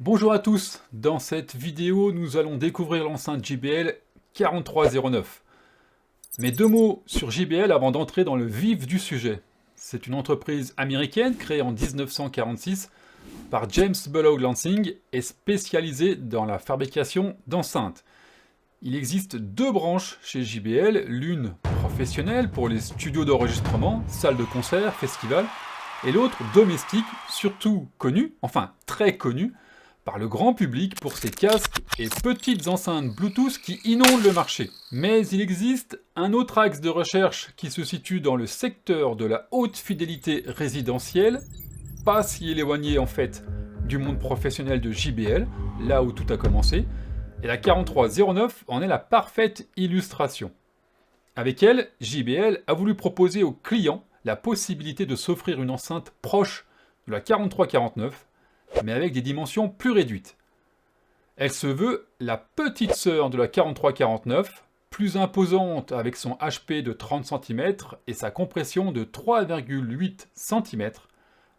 Bonjour à tous, dans cette vidéo nous allons découvrir l'enceinte JBL 4309. Mais deux mots sur JBL avant d'entrer dans le vif du sujet. C'est une entreprise américaine créée en 1946 par James Bullough Lansing et spécialisée dans la fabrication d'enceintes. Il existe deux branches chez JBL, l'une professionnelle pour les studios d'enregistrement, salles de concert, festivals, et l'autre domestique, surtout connue, enfin très connue, par le grand public pour ses casques et petites enceintes Bluetooth qui inondent le marché. Mais il existe un autre axe de recherche qui se situe dans le secteur de la haute fidélité résidentielle, pas si éloigné en fait du monde professionnel de JBL, là où tout a commencé, et la 4309 en est la parfaite illustration. Avec elle, JBL a voulu proposer aux clients la possibilité de s'offrir une enceinte proche de la 4349, mais avec des dimensions plus réduites. Elle se veut la petite sœur de la 4349, plus imposante avec son HP de 30 cm et sa compression de 3,8 cm,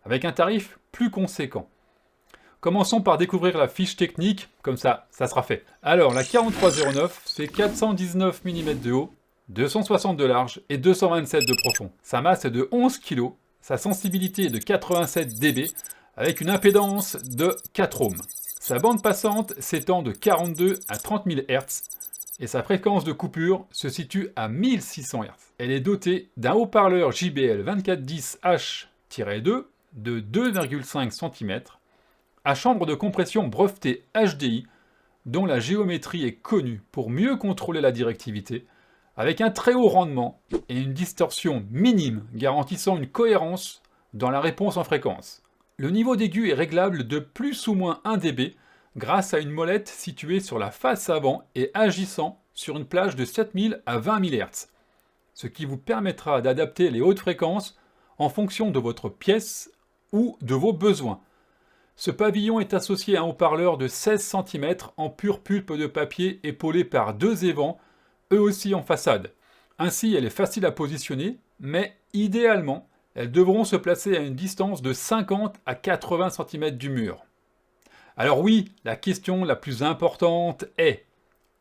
avec un tarif plus conséquent. Commençons par découvrir la fiche technique, comme ça sera fait. Alors, la 4309, c'est 419 mm de haut, 260 de large et 227 de profond. Sa masse est de 11 kg, sa sensibilité est de 87 dB, avec une impédance de 4 ohms. Sa bande passante s'étend de 42 à 30 000 Hz et sa fréquence de coupure se situe à 1600 Hz. Elle est dotée d'un haut-parleur JBL 2410H-2 de 2,5 cm à chambre de compression brevetée HDI dont la géométrie est connue pour mieux contrôler la directivité, avec un très haut rendement et une distorsion minime garantissant une cohérence dans la réponse en fréquence. Le niveau d'aigu est réglable de plus ou moins 1 dB grâce à une molette située sur la face avant et agissant sur une plage de 7000 à 20 000 Hz, ce qui vous permettra d'adapter les hautes fréquences en fonction de votre pièce ou de vos besoins. Ce pavillon est associé à un haut-parleur de 16 cm en pure pulpe de papier épaulé par deux évents, eux aussi en façade. Ainsi, elle est facile à positionner, mais idéalement, elles devront se placer à une distance de 50 à 80 cm du mur. Alors oui, la question la plus importante est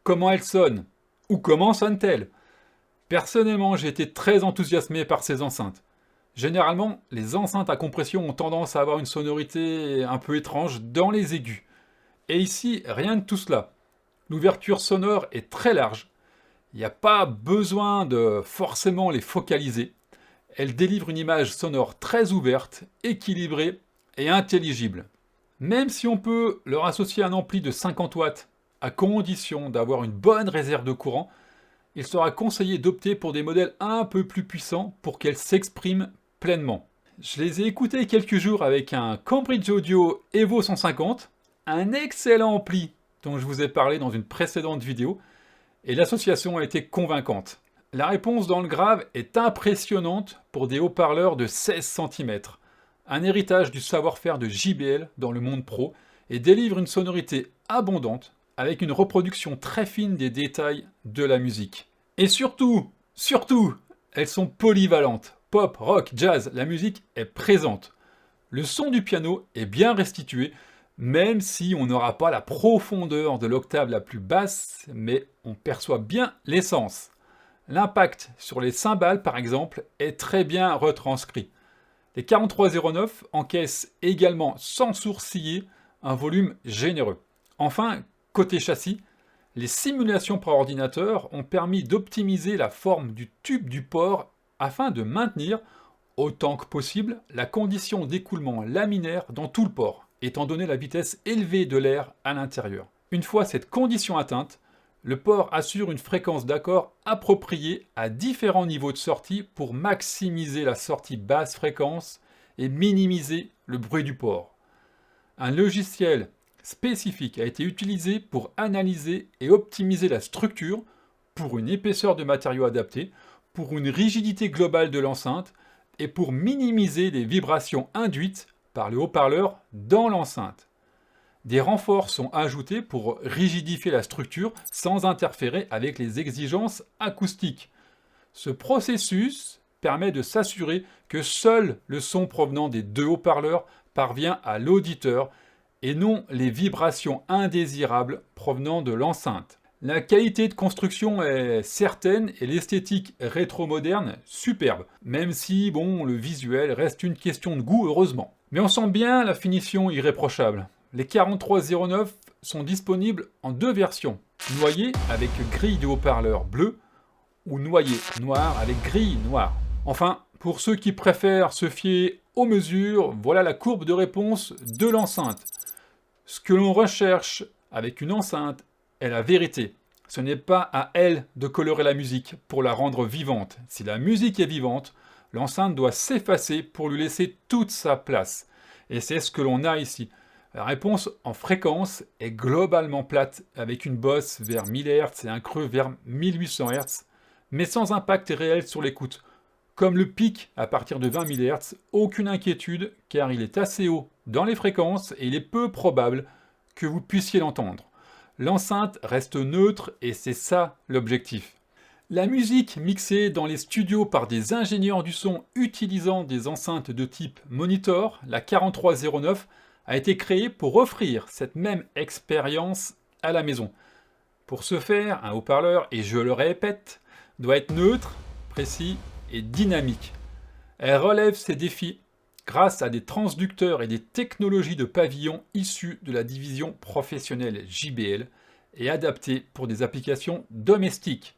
comment elle sonne? Ou comment sonne-t-elle? Personnellement, j'ai été très enthousiasmé par ces enceintes. Généralement, les enceintes à compression ont tendance à avoir une sonorité un peu étrange dans les aigus. Et ici, rien de tout cela. L'ouverture sonore est très large. Il n'y a pas besoin de forcément les focaliser. Elle délivre une image sonore très ouverte, équilibrée et intelligible. Même si on peut leur associer un ampli de 50 watts, à condition d'avoir une bonne réserve de courant, il sera conseillé d'opter pour des modèles un peu plus puissants pour qu'elles s'expriment pleinement. Je les ai écoutés quelques jours avec un Cambridge Audio Evo 150, un excellent ampli dont je vous ai parlé dans une précédente vidéo, et l'association a été convaincante. La réponse dans le grave est impressionnante pour des haut-parleurs de 16 cm, un héritage du savoir-faire de JBL dans le monde pro, et délivre une sonorité abondante avec une reproduction très fine des détails de la musique. Et surtout, elles sont polyvalentes. Pop, rock, jazz, la musique est présente. Le son du piano est bien restitué, même si on n'aura pas la profondeur de l'octave la plus basse, mais on perçoit bien l'essence. L'impact sur les cymbales, par exemple, est très bien retranscrit. Les 4309 encaissent également sans sourciller un volume généreux. Enfin, côté châssis, les simulations par ordinateur ont permis d'optimiser la forme du tube du port afin de maintenir, autant que possible, la condition d'écoulement laminaire dans tout le port, étant donné la vitesse élevée de l'air à l'intérieur. Une fois cette condition atteinte, le port assure une fréquence d'accord appropriée à différents niveaux de sortie pour maximiser la sortie basse fréquence et minimiser le bruit du port. Un logiciel spécifique a été utilisé pour analyser et optimiser la structure pour une épaisseur de matériaux adaptée, pour une rigidité globale de l'enceinte et pour minimiser les vibrations induites par le haut-parleur dans l'enceinte. Des renforts sont ajoutés pour rigidifier la structure sans interférer avec les exigences acoustiques. Ce processus permet de s'assurer que seul le son provenant des deux haut-parleurs parvient à l'auditeur et non les vibrations indésirables provenant de l'enceinte. La qualité de construction est certaine et l'esthétique rétro-moderne superbe, même si, bon, le visuel reste une question de goût, heureusement. Mais on sent bien la finition irréprochable. Les 4309 sont disponibles en deux versions, noyé avec grille de haut-parleur bleu ou noyé noir avec grille noire. Enfin, pour ceux qui préfèrent se fier aux mesures, voilà la courbe de réponse de l'enceinte. Ce que l'on recherche avec une enceinte est la vérité. Ce n'est pas à elle de colorer la musique pour la rendre vivante. Si la musique est vivante, l'enceinte doit s'effacer pour lui laisser toute sa place. Et c'est ce que l'on a ici. La réponse en fréquence est globalement plate, avec une bosse vers 1000 Hz et un creux vers 1800 Hz, mais sans impact réel sur l'écoute. Comme le pic à partir de 20 000 Hz, aucune inquiétude, car il est assez haut dans les fréquences et il est peu probable que vous puissiez l'entendre. L'enceinte reste neutre et c'est ça l'objectif. La musique mixée dans les studios par des ingénieurs du son utilisant des enceintes de type Monitor, la 4309, a été créée pour offrir cette même expérience à la maison. Pour ce faire, un haut-parleur, et je le répète, doit être neutre, précis et dynamique. Elle relève ces défis grâce à des transducteurs et des technologies de pavillon issues de la division professionnelle JBL et adaptées pour des applications domestiques.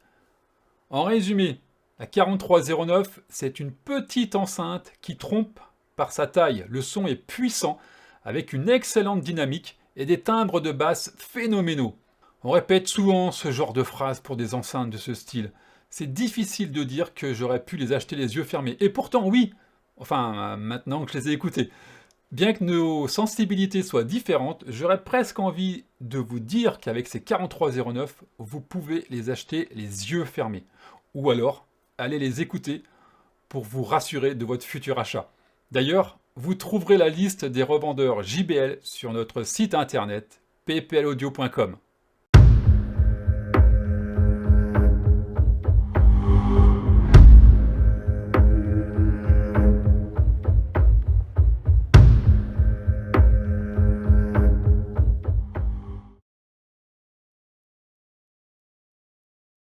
En résumé, la 4309, c'est une petite enceinte qui trompe par sa taille. Le son est puissant, avec une excellente dynamique et des timbres de basse phénoménaux. On répète souvent ce genre de phrases pour des enceintes de ce style. C'est difficile de dire que j'aurais pu les acheter les yeux fermés. Et pourtant, oui, enfin, maintenant que je les ai écoutés. Bien que nos sensibilités soient différentes, j'aurais presque envie de vous dire qu'avec ces 4309, vous pouvez les acheter les yeux fermés. Ou alors, allez les écouter pour vous rassurer de votre futur achat. D'ailleurs, vous trouverez la liste des revendeurs JBL sur notre site internet pplaudio.com.